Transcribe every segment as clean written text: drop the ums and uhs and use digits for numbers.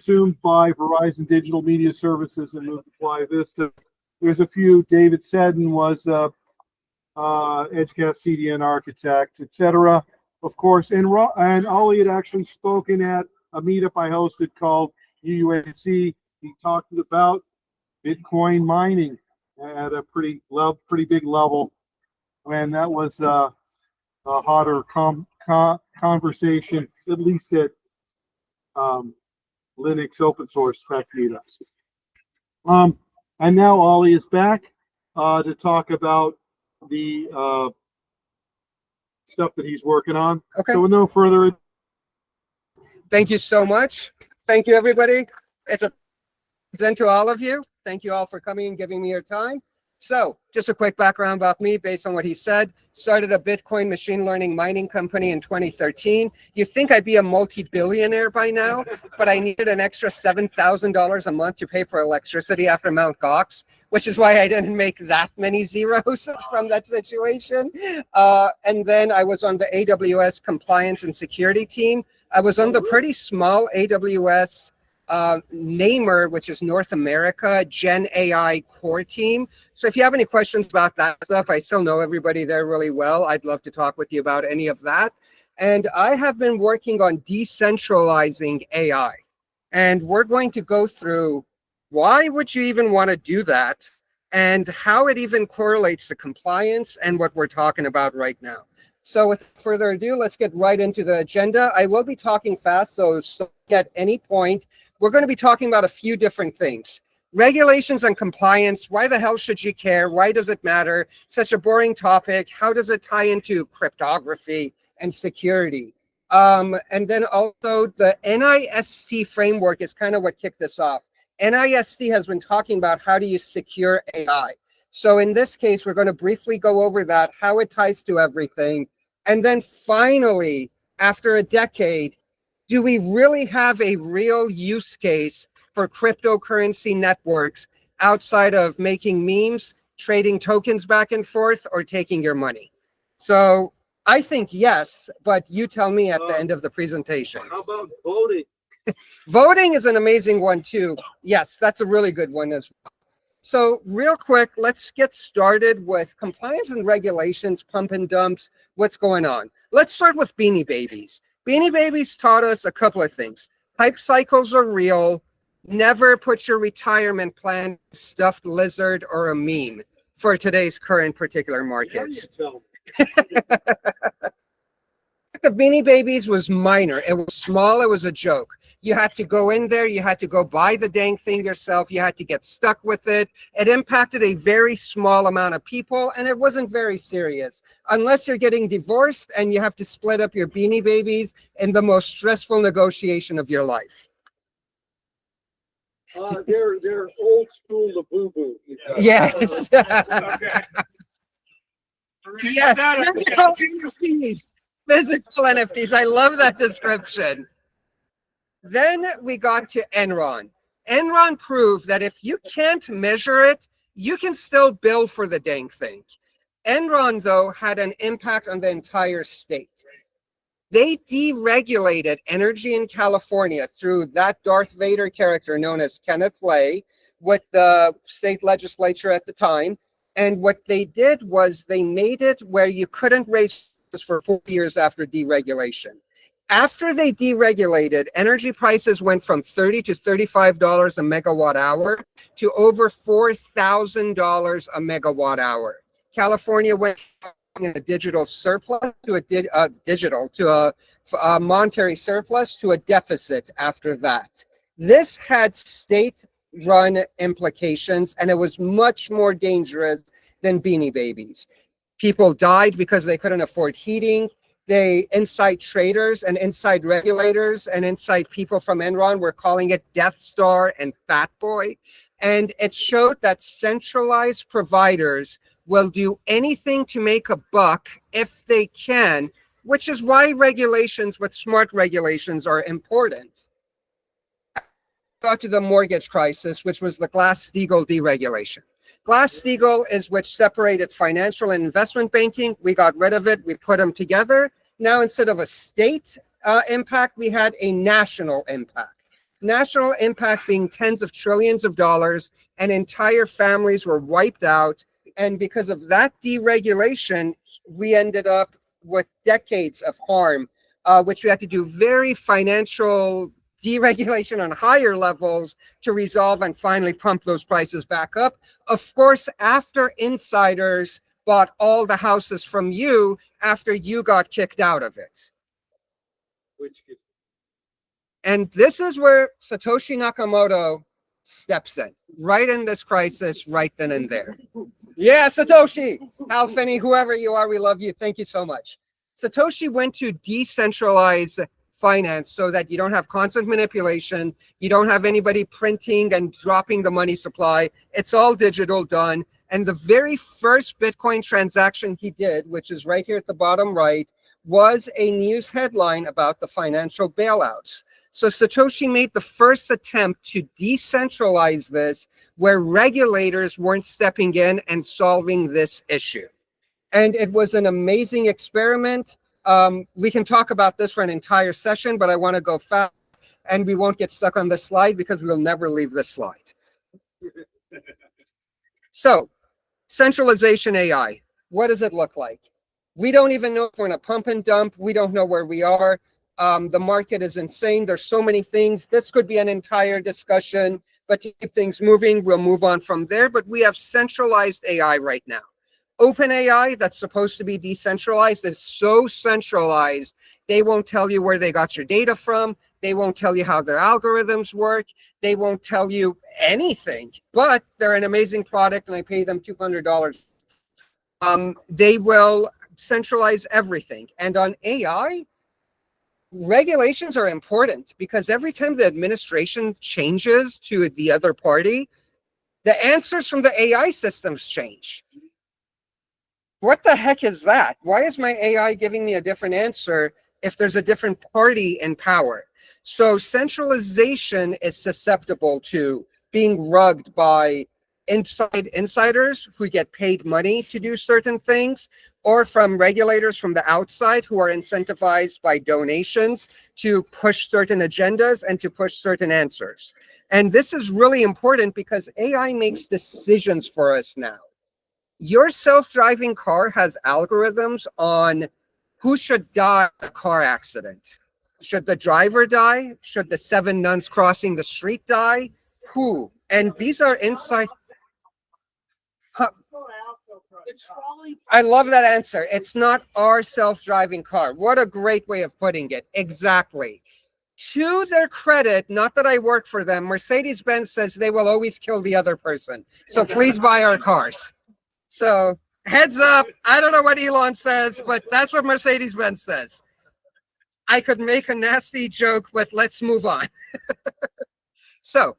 assumed by Verizon Digital Media Services and moved to Playa Vista. There's a few. David Seddon was Edgecast CDN architect, etc. Of course, and Ollie had actually spoken at a meetup I hosted called UUAC. He talked about Bitcoin mining at a pretty big level, and that was a hotter conversation, at least at Linux open source tech meetups. And now Ollie is back to talk about the stuff that he's working on. Okay. So with no further ado. Thank you so much. Thank you, everybody. It's a present to all of you. Thank you all for coming and giving me your time. So just a quick background about me based on what he said. Started a Bitcoin machine learning mining company in 2013. You'd think I'd be a multi-billionaire by now, but I needed an extra $7,000 a month to pay for electricity after Mt. Gox, which is why I didn't make that many zeros from that situation. And then I was on the AWS compliance and security team. I was on the pretty small AWS Namer, which is North America Gen AI core team. So if you have any questions about that stuff, I still know everybody there really well. I'd love to talk with you about any of that. And I have been working on decentralizing AI. And we're going to go through why would you even want to do that and how it even correlates to compliance and what we're talking about right now. So with further ado, let's get right into the agenda. I will be talking fast, so at any point, we're going to be talking about a few different things. Regulations and compliance. Why the hell should you care? Why does it matter? Such a boring topic. How does it tie into cryptography and security? And then also the NIST framework is kind of what kicked this off. NIST has been talking about how do you secure AI. So in this case, we're going to briefly go over that, how it ties to everything. And then finally, after a decade, do we really have a real use case for cryptocurrency networks outside of making memes, trading tokens back and forth, or taking your money? So I think yes, but you tell me at the end of the presentation. How about voting? Voting is an amazing one too. Yes, that's a really good one as well. So real quick, let's get started with compliance and regulations, pump and dumps, what's going on. Let's start with Beanie Babies. Beanie Babies taught us a couple of things. Hype cycles are real. Never put your retirement plan stuffed lizard or a meme for today's current particular markets. The Beanie Babies was minor. It was small. It was a joke. You had to go in there. You had to go buy the dang thing yourself. You had to get stuck with it. It impacted a very small amount of people, and it wasn't very serious. Unless you're getting divorced and you have to split up your Beanie Babies in the most stressful negotiation of your life. They're old school Labubu. Yes. Yes. Physical NFTs. Physical NFTs. I love that description. Then we got to Enron. Enron proved that if you can't measure it, you can still bill for the dang thing. Enron, though, had an impact on the entire state. They deregulated energy in California through that Darth Vader character known as Kenneth Lay with the state legislature at the time. And what they did was they made it where you couldn't raise for 4 years after deregulation. After they deregulated, energy prices went from $30 to $35 a megawatt hour to over $4,000 a megawatt hour. California went from a digital surplus to a monetary surplus to a deficit after that. This had state-run implications, and it was much more dangerous than Beanie Babies. People died because they couldn't afford heating. They inside traders and inside regulators and inside people from Enron were calling it Death Star and Fat Boy. And it showed that centralized providers will do anything to make a buck if they can, which is why regulations with smart regulations are important. Got to the mortgage crisis, which was the Glass-Steagall deregulation. Glass-Steagall is which separated financial and investment banking. We got rid of it. We put them together. Now, instead of a state impact, we had a national impact. national impact being tens of trillions of dollars, and entire families were wiped out. And because of that deregulation, we ended up with decades of harm, which we had to do very financial deregulation on higher levels to resolve and finally pump those prices back up. Of course, after insiders bought all the houses from you after you got kicked out of it. And this is where Satoshi Nakamoto steps in, right in this crisis, right then and there. Yeah, Satoshi, Hal Finney, whoever you are, we love you. Thank you so much. Satoshi went to decentralize finance so that you don't have constant manipulation. You don't have anybody printing and dropping the money supply. It's all digital done. And the very first Bitcoin transaction he did, which is right here at the bottom right, was a news headline about the financial bailouts. So Satoshi made the first attempt to decentralize this where regulators weren't stepping in and solving this issue. And it was an amazing experiment. We can talk about this for an entire session, but I want to go fast and we won't get stuck on this slide because we'll never leave this slide. So, centralization AI, what does it look like? We don't even know if we're in a pump and dump. We don't know where we are. The market is insane. There's so many things. This could be an entire discussion, but to keep things moving, we'll move on from there. But we have centralized AI right now. Open AI, that's supposed to be decentralized, is so centralized, they won't tell you where they got your data from. They won't tell you how their algorithms work. They won't tell you anything, but they're an amazing product and I pay them $200. They will centralize everything. And on AI, regulations are important because every time the administration changes to the other party, the answers from the AI systems change. What the heck is that? Why is my AI giving me a different answer if there's a different party in power? So centralization is susceptible to being rugged by insiders who get paid money to do certain things, or from regulators from the outside who are incentivized by donations to push certain agendas and to push certain answers. And this is really important because AI makes decisions for us now. Your self-driving car has algorithms on who should die in a car accident. Should the driver die? Should the 7 nuns crossing the street die? Who? And these are inside. I love that answer. It's not our self-driving car. What a great way of putting it. Exactly. To their credit, not that I work for them, Mercedes-Benz says they will always kill the other person. So please buy our cars. So heads up, I don't know what Elon says, but that's what Mercedes-Benz says. I could make a nasty joke, but let's move on. So,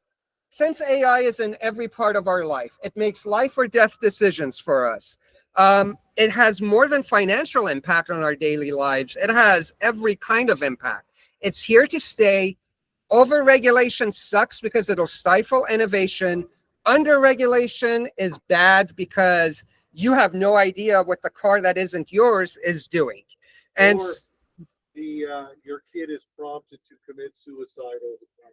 since AI is in every part of our life, it makes life or death decisions for us. It has more than financial impact on our daily lives. It has every kind of impact. It's here to stay. Over-regulation sucks because it'll stifle innovation. Under-regulation is bad because you have no idea what the car that isn't yours is doing. And your kid is prompted to commit suicide all the time.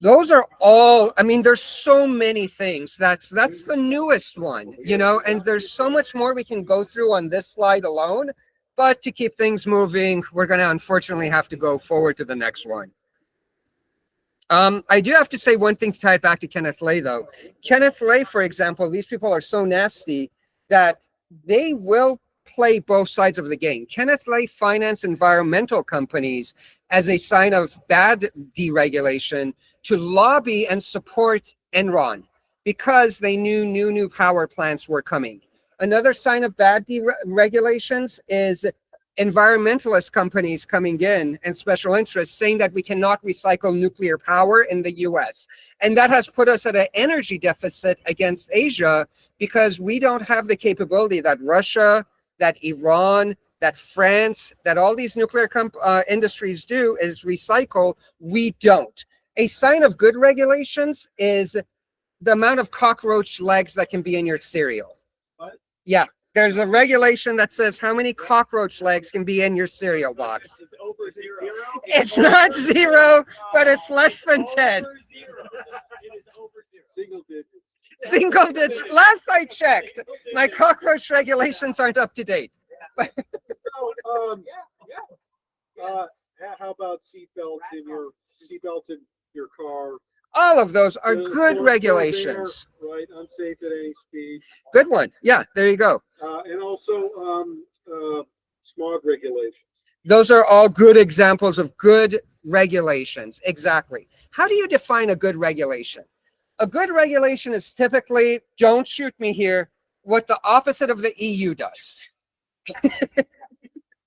Those are all, I mean, there's so many things. That's the newest one, you know, and there's so much more we can go through on this slide alone. But to keep things moving, we're going to unfortunately have to go forward to the next one. I do have to say one thing to tie it back to Kenneth Lay, though. Kenneth Lay, for example, these people are so nasty that they will play both sides of the game. Kenneth Lay financed environmental companies as a sign of bad deregulation to lobby and support Enron because they knew new power plants were coming. Another sign of bad deregulations is environmentalist companies coming in and special interests saying that we cannot recycle nuclear power in the US. And that has put us at an energy deficit against Asia because we don't have the capability that Russia, that Iran, that France, that all these nuclear industries do is recycle. We don't. A sign of good regulations is the amount of cockroach legs that can be in your cereal. What? Yeah. There's a regulation that says how many cockroach legs can be in your cereal box. It's over Is it 0? It's not 0, but it's less than 10. Over 0. It is over 0. Single digits. Single digits. Last I checked, my cockroach regulations aren't up to date. How about seatbelts in your car? All of those are good Still regulations. there, right, unsafe at any speed. Good one. Yeah, there you go. And also smog regulations. Those are all good examples of good regulations. Exactly. How do you define a good regulation? A good regulation is typically, don't shoot me here, what the opposite of the EU does.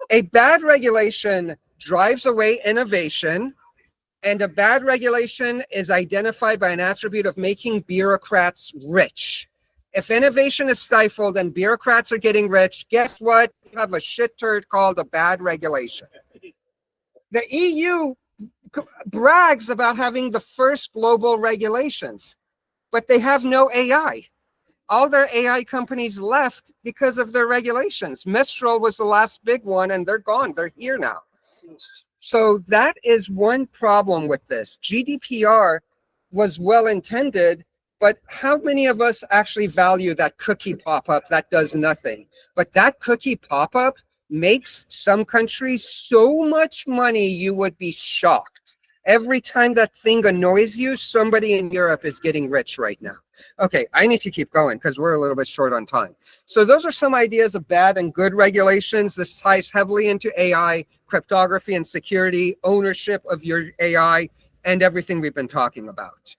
A bad regulation drives away innovation, and a bad regulation is identified by an attribute of making bureaucrats rich. If innovation is stifled and bureaucrats are getting rich, guess what? You have a shit turd called a bad regulation. The EU brags about having the first global regulations, but they have no AI. All their AI companies left because of their regulations. Mistral was the last big one, and they're gone. They're here now. So that is one problem with this. GDPR was well intended, but how many of us actually value that cookie pop-up that does nothing? But that cookie pop-up makes some countries so much money you would be shocked. Every time that thing annoys you, somebody in Europe is getting rich right now. Okay, I need to keep going because we're a little bit short on time. So those are some ideas of bad and good regulations. This ties heavily into AI, cryptography and security, ownership of your AI, and everything we've been talking about.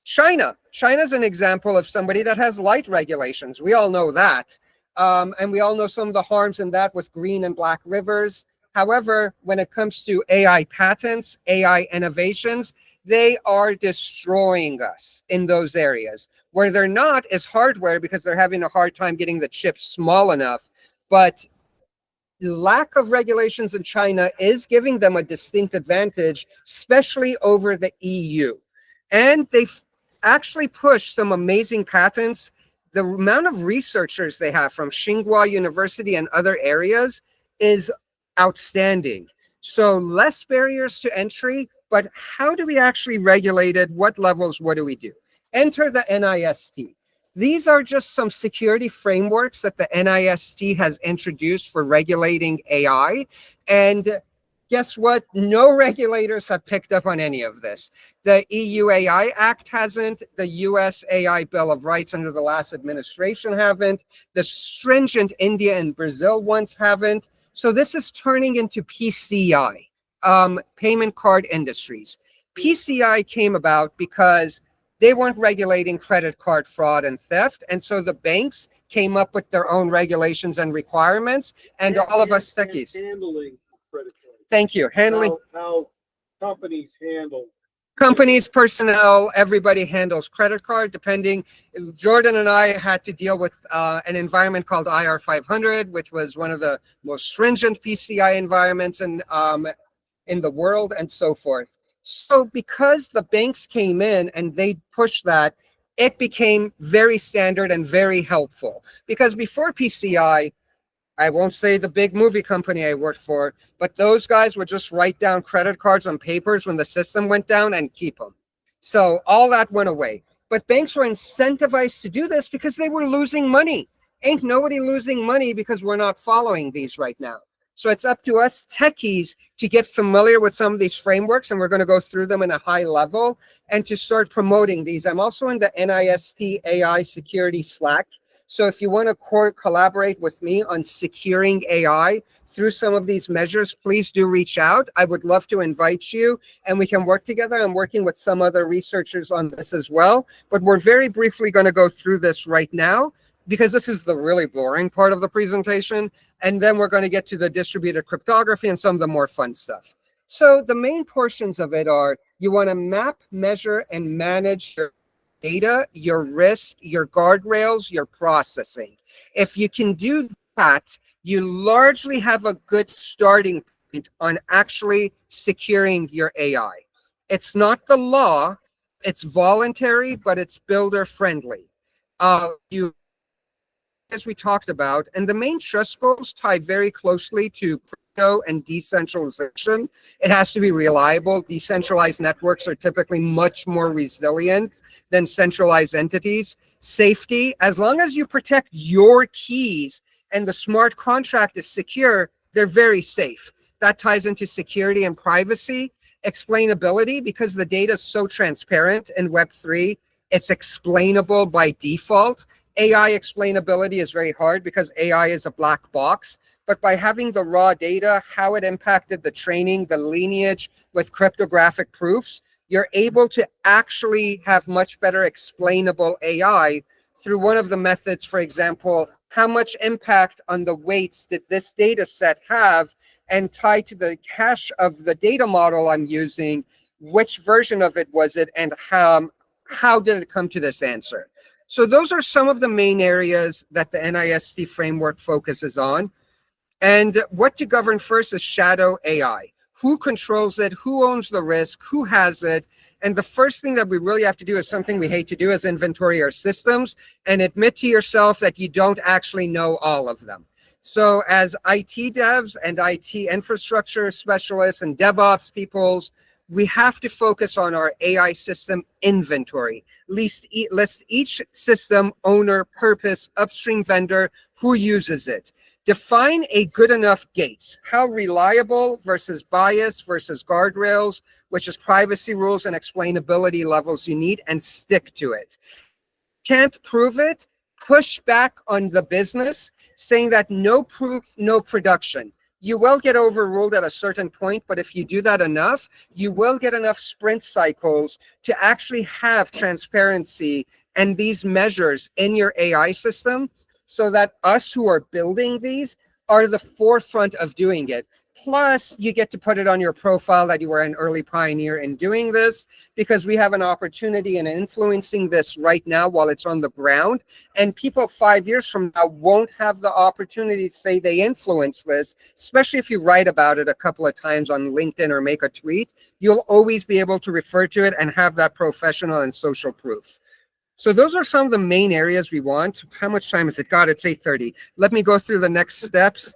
China's an example of somebody that has light regulations. We all know that. And we all know some of the harms in that with green and black rivers. However, when it comes to AI patents, AI innovations, they are destroying us in those areas. Where they're not is hardware, because they're having a hard time getting the chips small enough. But the lack of regulations in China is giving them a distinct advantage, especially over the EU. And they've actually pushed some amazing patents. The amount of researchers they have from Tsinghua University and other areas is outstanding. So less barriers to entry, but how do we actually regulate it? What levels? What do we do? Enter the NIST. These are just some security frameworks that the NIST has introduced for regulating AI. And guess what? No regulators have picked up on any of this. The EU AI Act hasn't. The US AI Bill of Rights under the last administration haven't. The stringent India and Brazil ones haven't. So this is turning into PCI, payment card industries. PCI came about because they weren't regulating credit card fraud and theft. And so the banks came up with their own regulations and requirements, and all of us techies. Handling credit cards. Thank you. Handling. How companies handle. Companies, personnel, everybody handles credit card, depending. Jordan and I had to deal with an environment called IR 500, which was one of the most stringent PCI environments in the world, and so forth. So because the banks came in and they pushed that, it became very standard and very helpful. Because before PCI, I won't say the big movie company I worked for, but those guys would just write down credit cards on papers when the system went down and keep them. So all that went away. But banks were incentivized to do this because they were losing money. Ain't nobody losing money because we're not following these right now. So it's up to us techies to get familiar with some of these frameworks, and we're going to go through them in a high level, and to start promoting these. I'm also in the NIST AI security Slack. So if you want to collaborate with me on securing AI through some of these measures, please do reach out. I would love to invite you, and we can work together. I'm working with some other researchers on this as well, but we're very briefly going to go through this right now, because this is the really boring part of the presentation. And then we're going to get to the distributed cryptography and some of the more fun stuff. So the main portions of it are, you want to map, measure, and manage your data, your risk, your guardrails, your processing. If you can do that, you largely have a good starting point on actually securing your AI. It's not the law, it's voluntary, but it's builder friendly. As we talked about, and the main trust goals tie very closely to and decentralization. It has to be reliable. Decentralized networks are typically much more resilient than centralized entities. Safety, as long as you protect your keys and the smart contract is secure, they're very safe. That ties into security and privacy. Explainability, because the data is so transparent in Web3, it's explainable by default. AI explainability is very hard because AI is a black box. But by having the raw data, how it impacted the training, the lineage with cryptographic proofs, you're able to actually have much better explainable AI through one of the methods. For example, how much impact on the weights did this data set have, and tied to the cache of the data model I'm using, which version of it was it, and how did it come to this answer? So those are some of the main areas that the NIST framework focuses on. And what to govern first is shadow AI. Who controls it? Who owns the risk? Who has it? And the first thing that we really have to do is something we hate to do, is inventory our systems and admit to yourself that you don't actually know all of them. So as IT devs and IT infrastructure specialists and DevOps peoples, we have to focus on our AI system inventory. List each system owner, purpose, upstream vendor, who uses it. Define a good enough gates. How reliable versus bias versus guardrails, which is privacy rules and explainability levels you need, and stick to it. Can't prove it, push back on the business, saying that no proof, no production. You will get overruled at a certain point, but if you do that enough, you will get enough sprint cycles to actually have transparency and these measures in your AI system, so that us who are building these are the forefront of doing it. Plus, you get to put it on your profile that you were an early pioneer in doing this, because we have an opportunity in influencing this right now while it's on the ground. And people 5 years from now won't have the opportunity to say they influenced this, especially if you write about it a couple of times on LinkedIn or make a tweet. You'll always be able to refer to it and have that professional and social proof. So those are some of the main areas we want. How much time has it got? It's 8:30. Let me go through the next steps.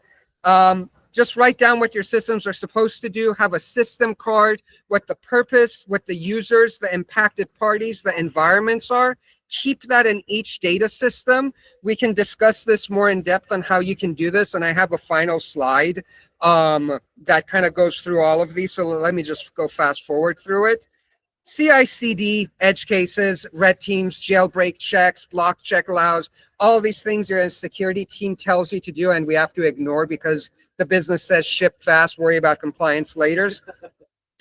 Just write down what your systems are supposed to do. Have a system card, what the purpose, what the users, the impacted parties, the environments are. Keep that in each data system. We can discuss this more in depth on how you can do this. And I have a final slide that kind of goes through all of these. So let me just go fast forward through it. CI/CD, edge cases, red teams, jailbreak checks, block check allows, all these things your security team tells you to do, and we have to ignore because the business says ship fast, worry about compliance later.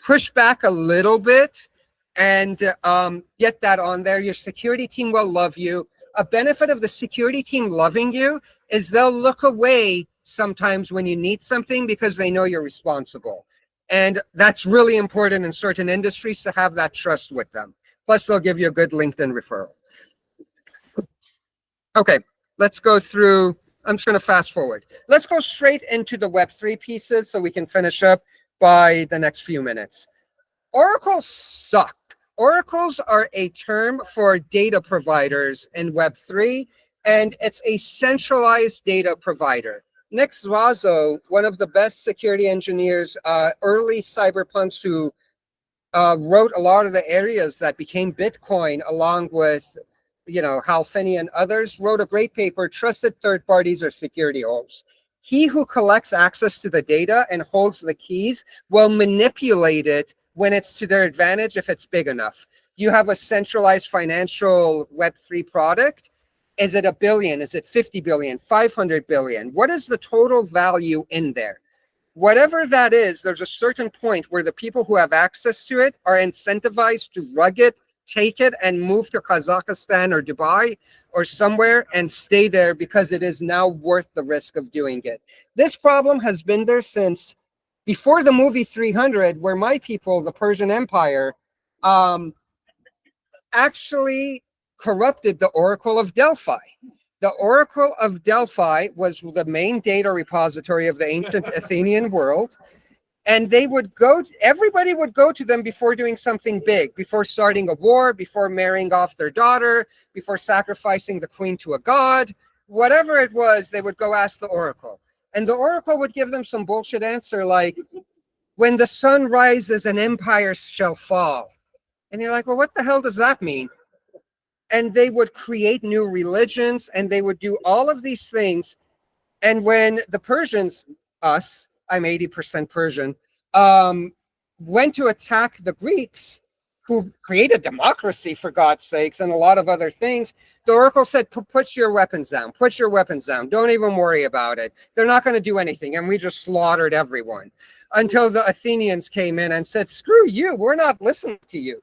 Push back a little bit and get that on there. Your security team will love you. A benefit of the security team loving you is they'll look away sometimes when you need something because they know you're responsible. And that's really important in certain industries to have that trust with them. Plus, they'll give you a good LinkedIn referral. Okay, let's go through. I'm just going to fast forward. Let's go straight into the Web3 pieces so we can finish up by the next few minutes. Oracles suck. Oracles are a term for data providers in Web3, and it's a centralized data provider. Nick Zwazo, one of the best security engineers, early cyberpunks who wrote a lot of the areas that became Bitcoin, along with, Hal Finney and others, wrote a great paper, Trusted Third Parties or Security Holes. He who collects access to the data and holds the keys will manipulate it when it's to their advantage if it's big enough. You have a centralized financial Web3 product. Is it 1 billion? Is it 50 billion? 500 billion? What is the total value in there? Whatever that is, there's a certain point where the people who have access to it are incentivized to rug it, take it, and move to Kazakhstan or Dubai or somewhere and stay there because it is now worth the risk of doing it. This problem has been there since before the movie 300, where my people, the Persian Empire, actually corrupted the Oracle of Delphi. The Oracle of Delphi was the main data repository of the ancient Athenian world. And everybody would go to them before doing something big, before starting a war, before marrying off their daughter, before sacrificing the queen to a god, whatever it was, they would go ask the Oracle. And the Oracle would give them some bullshit answer like, when the sun rises, an empire shall fall. And you're like, well, what the hell does that mean? And they would create new religions and they would do all of these things. And when the Persians, us, I'm 80% Persian, went to attack the Greeks, who created democracy, for God's sakes, and a lot of other things, the Oracle said, put your weapons down. Put your weapons down. Don't even worry about it. They're not going to do anything. And we just slaughtered everyone until the Athenians came in and said, screw you. We're not listening to you.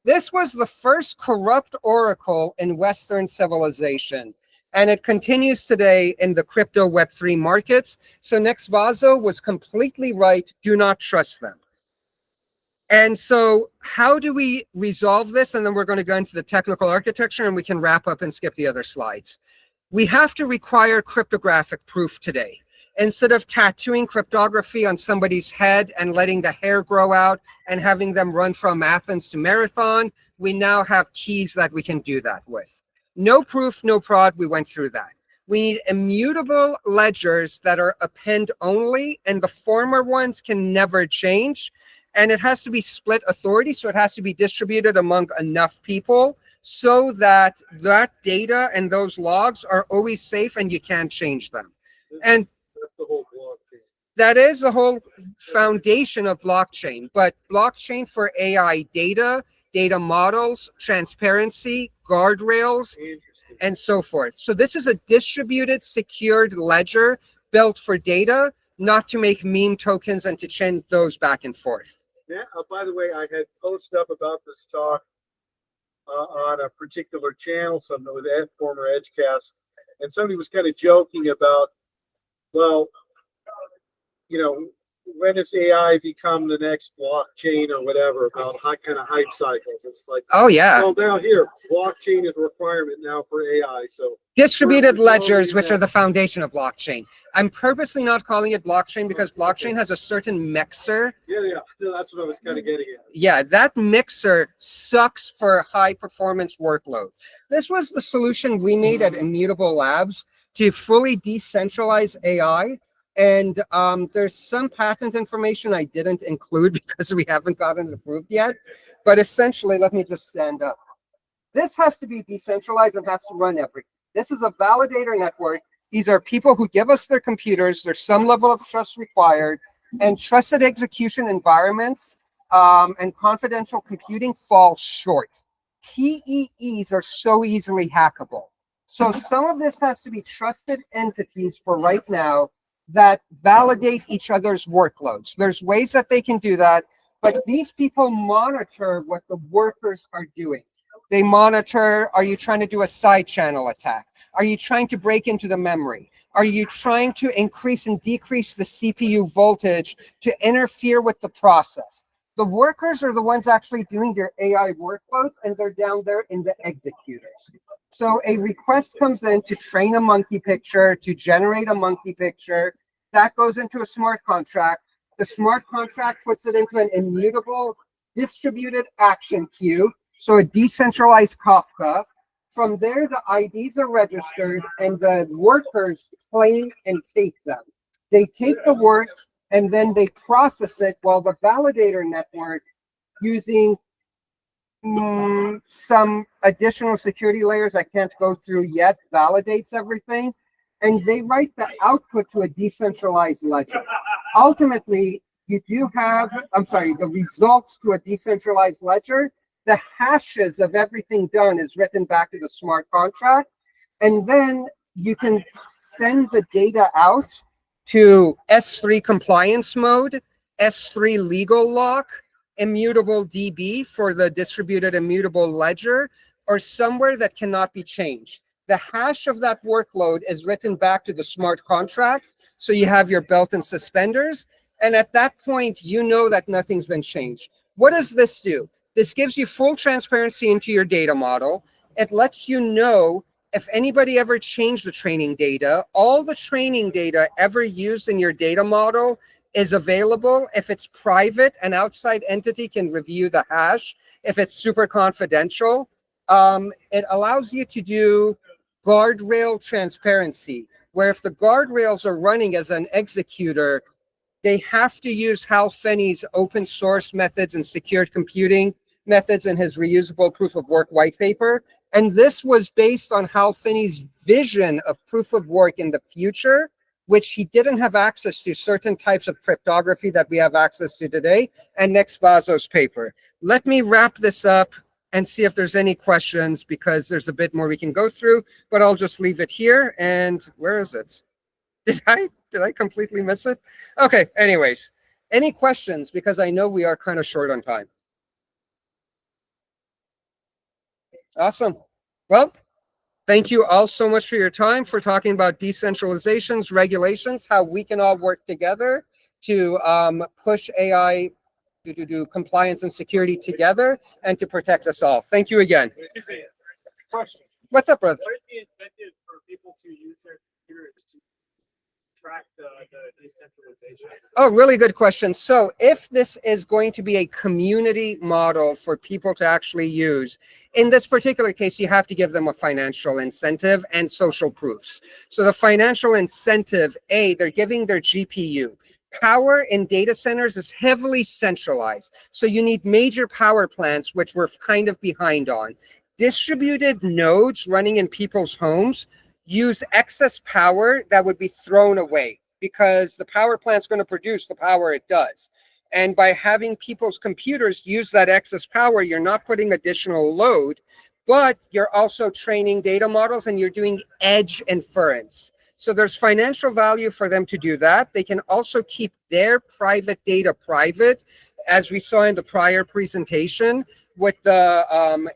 This was the first corrupt oracle in Western civilization. And it continues today in the crypto Web3 markets. So Next Vaso was completely right. Do not trust them. And so how do we resolve this? And then we're going to go into the technical architecture and we can wrap up and skip the other slides. We have to require cryptographic proof today. Instead of tattooing cryptography on somebody's head and letting the hair grow out and having them run from Athens to Marathon, we now have keys that we can do that with. No proof, no prod, we went through that. We need immutable ledgers that are append only, and the former ones can never change. And it has to be split authority, so it has to be distributed among enough people so that that data and those logs are always safe and you can't change them. And that's the whole blockchain. That is the whole foundation of blockchain. But blockchain for AI data, data models, transparency, guardrails, and so forth. So this is a distributed, secured ledger built for data, not to make meme tokens and to change those back and forth. Yeah, by the way, I had posted up about this talk on a particular channel, some with former Edgecast, and somebody was kind of joking about, well, you know, when does AI become the next blockchain or whatever, about kind of hype cycles. It's like, oh yeah, well, down here, blockchain is a requirement now for AI. So distributed ledgers, which are the foundation of blockchain. I'm purposely not calling it blockchain because blockchain has a certain mixer. Yeah, no, that's what I was kind of getting at. Yeah, that mixer sucks for high performance workload. This was the solution we made at Immutable Labs to fully decentralize AI. And there's some patent information I didn't include because we haven't gotten it approved yet. But essentially, let me just stand up. This has to be decentralized and has to run everything. This is a validator network. These are people who give us their computers. There's some level of trust required. And trusted execution environments and confidential computing fall short. TEEs are so easily hackable. So some of this has to be trusted entities for right now that validate each other's workloads. There's ways that they can do that, but these people monitor what the workers are doing. They monitor, are you trying to do a side channel attack? Are you trying to break into the memory? Are you trying to increase and decrease the CPU voltage to interfere with the process? The workers are the ones actually doing their AI workloads, and they're down there in the executors. So a request comes in to train a monkey picture, to generate a monkey picture. That goes into a smart contract. The smart contract puts it into an immutable distributed action queue, so a decentralized Kafka. From there, the IDs are registered and the workers claim and take them. They take the work and then they process it while the validator network, using some additional security layers I can't go through yet, validates everything, and they write the output to a decentralized ledger. Ultimately, you do have, the results to a decentralized ledger. The hashes of everything done is written back to the smart contract, and then you can send the data out to S3 compliance mode, S3 legal lock, immutable DB for the distributed immutable ledger, or somewhere that cannot be changed. The hash of that workload is written back to the smart contract, so you have your belt and suspenders, and at that point, you know that nothing's been changed. What does this do? This gives you full transparency into your data model. It lets you know if anybody ever changed the training data. All the training data ever used in your data model is available. If it's private, an outside entity can review the hash. If it's super confidential, it allows you to do guardrail transparency. where if the guardrails are running as an executor, they have to use Hal Finney's open source methods and secured computing methods in his reusable proof of work white paper. And this was based on Hal Finney's vision of proof of work in the future, which he didn't have access to certain types of cryptography that we have access to today, and Nick Spazzo's paper. Let me wrap this up and see if there's any questions, because there's a bit more we can go through, but I'll just leave it here. And where is it? Did I completely miss it? Okay, anyways, any questions? Because I know we are kind of short on time. Awesome. Well, thank you all so much for your time, for talking about decentralizations, regulations, how we can all work together to push AI to do compliance and security together and to protect us all. Thank you again. Question. What's up, brother? What is the incentive for people to use their computers to track the decentralization? Oh, really good question. So if this is going to be a community model for people to actually use, in this particular case, you have to give them a financial incentive and social proofs. So the financial incentive, they're giving their GPU. Power in data centers is heavily centralized. So you need major power plants, which we're kind of behind on. Distributed nodes running in people's homes use excess power that would be thrown away because the power plant's going to produce the power it does. And by having people's computers use that excess power, you're not putting additional load, but you're also training data models and you're doing edge inference. So there's financial value for them to do that. They can also keep their private data private, as we saw in the prior presentation with the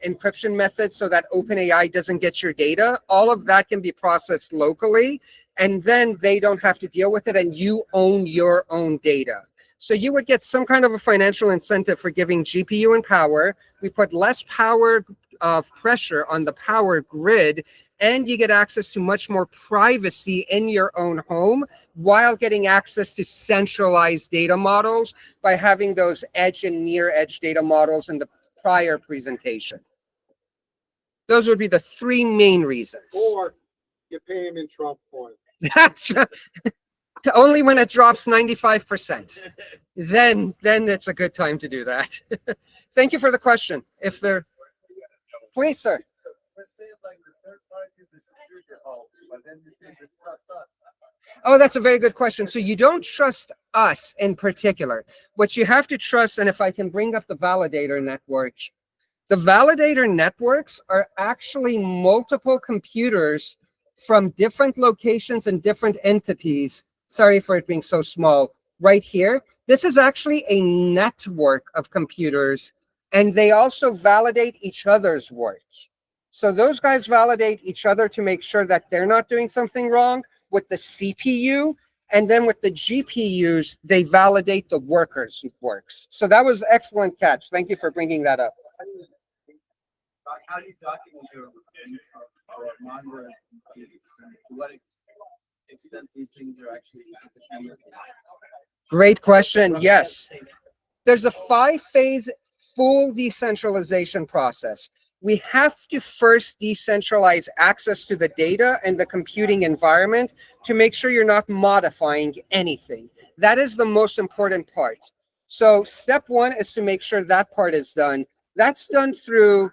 encryption method so that OpenAI doesn't get your data. All of that can be processed locally, and then they don't have to deal with it, and you own your own data. So you would get some kind of a financial incentive for giving GPU and power. We put less power pressure on the power grid, and you get access to much more privacy in your own home while getting access to centralized data models by having those edge and near edge data models in the prior presentation. Those would be the three main reasons. Or you pay him in Trump coin. That's only when it drops 95%. Then it's a good time to do that. Thank you for the question. If there, please, sir. So let's say like the third party is the security hall, but then you say just trust us. Oh, that's a very good question. So you don't trust us in particular. What you have to trust, and if I can bring up the validator network, the validator networks are actually multiple computers from different locations and different entities. Sorry for it being so small. Right here, this is actually a network of computers, and they also validate each other's work. So those guys validate each other to make sure that they're not doing something wrong with the CPU, and then with the GPUs, they validate the workers' works. So that was an excellent catch. Thank you for bringing that up. How do you document your monitor? To what extent these things are actually Great question. Yes. There's a 5-phase full decentralization process. We have to first decentralize access to the data and the computing environment to make sure you're not modifying anything. That is the most important part. So step one is to make sure that part is done. That's done through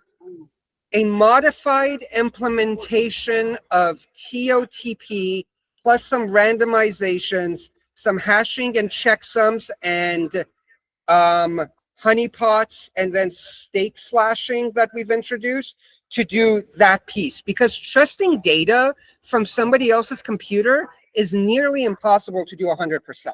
a modified implementation of TOTP plus some randomizations, some hashing and checksums, and honeypots, and then stake slashing that we've introduced to do that piece. Because trusting data from somebody else's computer is nearly impossible to do 100%.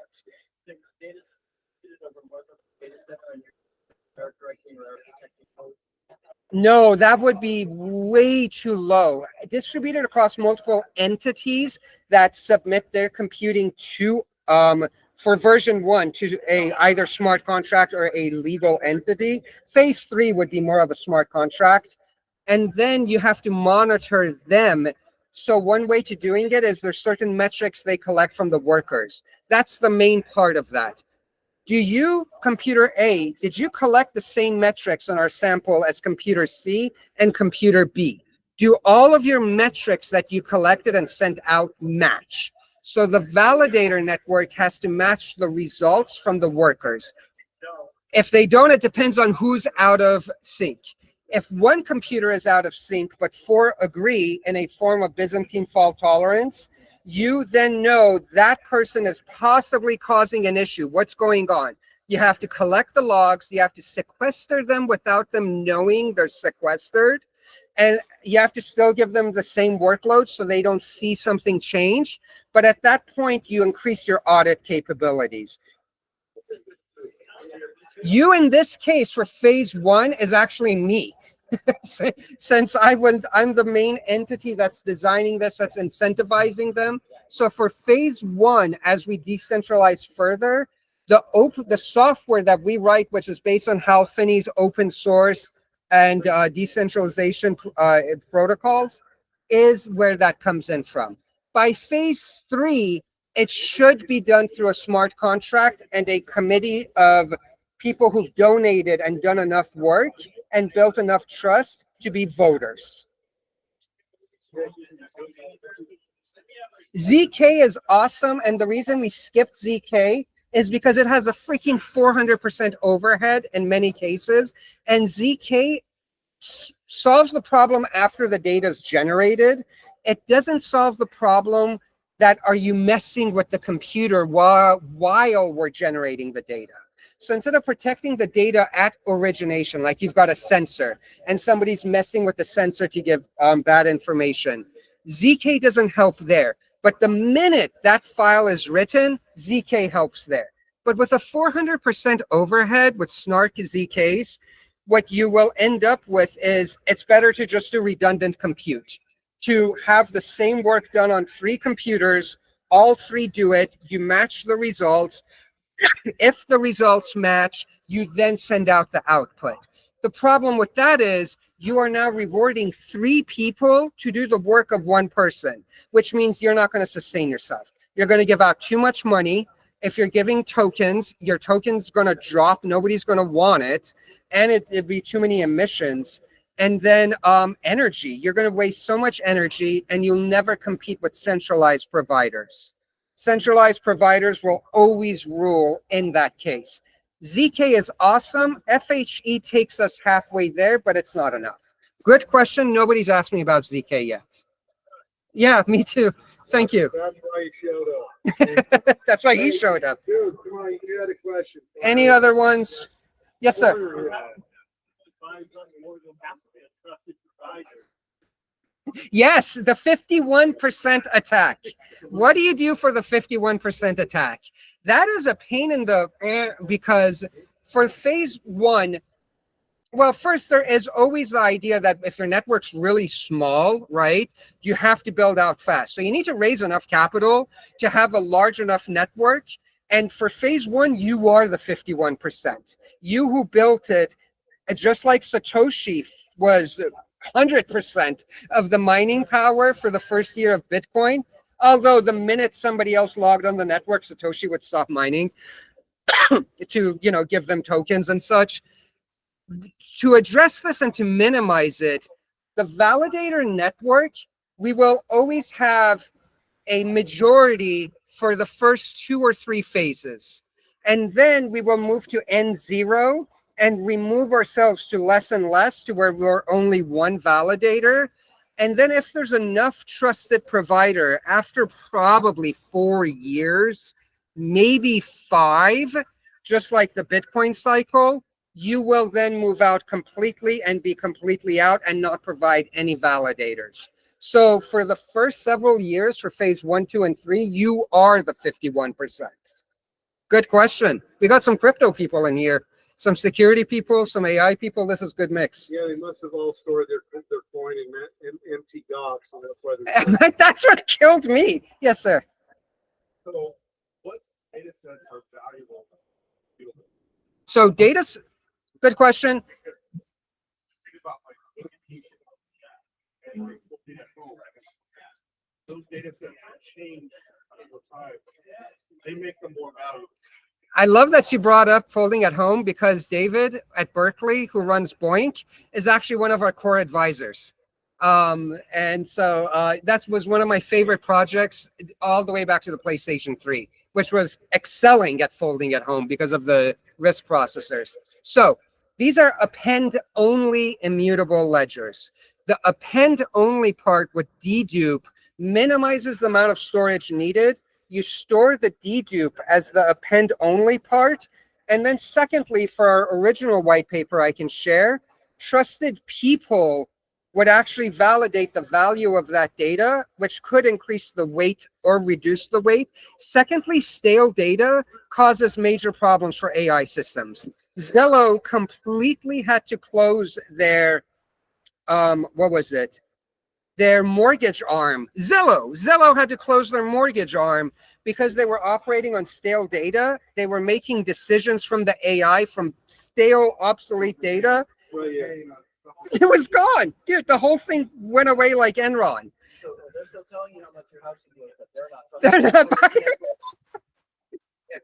No, that would be way too low. Distributed across multiple entities that submit their computing to for version 1 to a either smart contract or a legal entity. Phase 3 would be more of a smart contract. And then you have to monitor them. So one way to doing it is there's certain metrics they collect from the workers. That's the main part of that. Do you, computer A, did you collect the same metrics on our sample as computer C and computer B? Do all of your metrics that you collected and sent out match? So the validator network has to match the results from the workers. If they don't, it depends on who's out of sync. If one computer is out of sync, but 4 agree in a form of Byzantine fault tolerance, you then know that person is possibly causing an issue. What's going on? You have to collect the logs. You have to sequester them without them knowing they're sequestered. And you have to still give them the same workload so they don't see something change. But at that point, you increase your audit capabilities. You, in this case, for phase 1, is actually me. Since I'm the main entity that's designing this, that's incentivizing them. So for phase 1, as we decentralize further, the software that we write, which is based on Hal Finney's open source and decentralization protocols, is where that comes in from. By phase 3, it should be done through a smart contract and a committee of people who've donated and done enough work and built enough trust to be voters. ZK is awesome, and the reason we skipped ZK is because it has a freaking 400% overhead in many cases, and ZK solves the problem after the data is generated. It doesn't solve the problem that are you messing with the computer while we're generating the data. So instead of protecting the data at origination, like you've got a sensor and somebody's messing with the sensor to give bad information, ZK doesn't help there. But the minute that file is written, ZK helps there. But with a 400% overhead with snark ZKs, what you will end up with is it's better to just do redundant compute. To have the same work done on 3 computers, all 3 do it, you match the results. If the results match, you then send out the output. The problem with that is you are now rewarding 3 people to do the work of 1 person, which means you're not going to sustain yourself. You're going to give out too much money. If you're giving tokens, your token's going to drop. Nobody's going to want it. And it'd be too many emissions. And then energy. You're going to waste so much energy, and you'll never compete with centralized providers. Centralized providers will always rule in that case. ZK is awesome. FHE takes us halfway there, but it's not enough. Good question. Nobody's asked me about ZK yet. Yeah, me too. Thank you. That's why he showed up. That's why he showed up. Dude, come on, you had a question. Any other ones? Yes, sir. Yes, the 51% attack. What do you do for the 51% attack? That is a pain in the because for phase 1, well, first, there is always the idea that if your network's really small, right, you have to build out fast. So you need to raise enough capital to have a large enough network. And for phase 1, you are the 51%. You who built it, just like Satoshi was 100% of the mining power for the first year of Bitcoin. Although the minute somebody else logged on the network, Satoshi would stop mining to, give them tokens and such. To address this and to minimize it, the validator network, we will always have a majority for the first 2 or 3 phases. And then we will move to N0 and remove ourselves to less and less to where we're only 1 validator. And then if there's enough trusted provider, after probably 4 years, maybe 5, just like the Bitcoin cycle, you will then move out completely and be completely out and not provide any validators. So for the first several years, for phase 1, 2, and 3, you are the 51%. Good question. We got some crypto people in here, some security people, some AI people. This is good mix. Yeah, they must have all stored their coin in empty docks, and that's why they're That's what killed me. Yes, sir. So, what data sets are valuable? So data's good question. Those data sets change over time. They make them more valuable. I love that you brought up folding at home, because David at Berkeley, who runs Boink, is actually one of our core advisors. And so that was one of my favorite projects all the way back to the PlayStation 3, which was excelling at folding at home because of the RISC processors. So these are append-only immutable ledgers. The append-only part with dedupe minimizes the amount of storage needed. You store the dedupe as the append-only part. And then secondly, for our original white paper I can share, trusted people would actually validate the value of that data, which could increase the weight or reduce the weight. Secondly, stale data causes major problems for AI systems. Zello completely had to close their, what was it? Their mortgage arm. Zello had to close their mortgage arm because they were operating on stale data. They were making decisions from the AI from stale, obsolete data. Well, yeah. It was gone. Dude, the whole thing went away like Enron. So they're still telling you how much your house is worth, but they're not. They're not buying.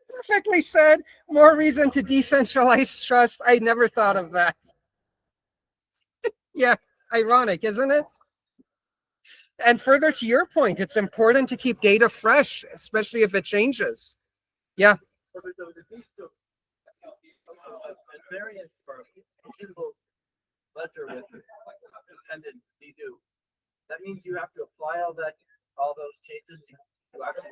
Perfectly said. More reason to decentralize trust. I never thought of that. Yeah, ironic, isn't it? And further to your point, it's important to keep data fresh, especially if it changes. Yeah. So the variance for immutable ledger with appended dedupe, that means you have to apply all those changes to actually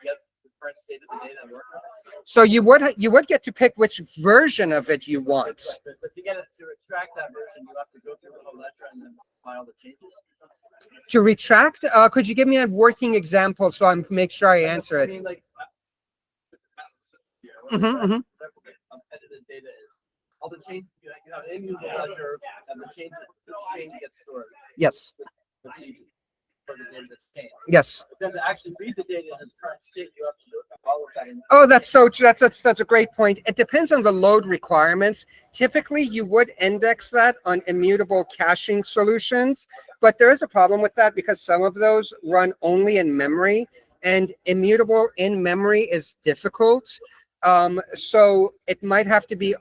get the current state of the data and work on it. So you would get to pick which version of it you want. Right, but to get it to extract that version, you have to go through the whole ledger and then apply all the changes. To retract, could you give me a working example so I make sure I answer I it? mean, like, Mhm. edited data is all the change. You have an immutable ledger, and the change gets stored. Yes. For the data that's changed. Yes. But then to actually read the data in its current state, you have to do all of that. Oh, that's so true. That's a great point. It depends on the load requirements. Typically, you would index that on immutable caching solutions, but there is a problem with that because some of those run only in memory, and immutable in memory is difficult. So it might have to be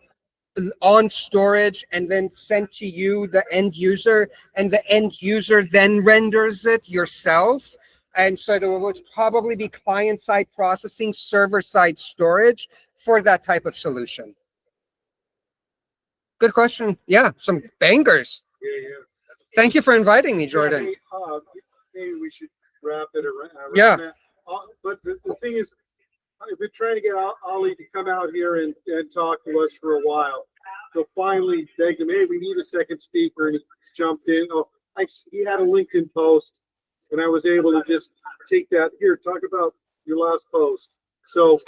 on storage and then sent to you, the end user, and the end user then renders it yourself. And so there would probably be client-side processing, server-side storage for that type of solution. Good question. Yeah, some bangers. Yeah. Thank you for inviting me, Jordan. Hey, maybe we should wrap it around Yeah. that. But the thing is, I've been trying to get Ali to come out here and talk to us for a while. So finally begged him, hey, we need a second speaker, and he jumped in. He had a LinkedIn post, and I was able to just take that. Here, talk about your last post. So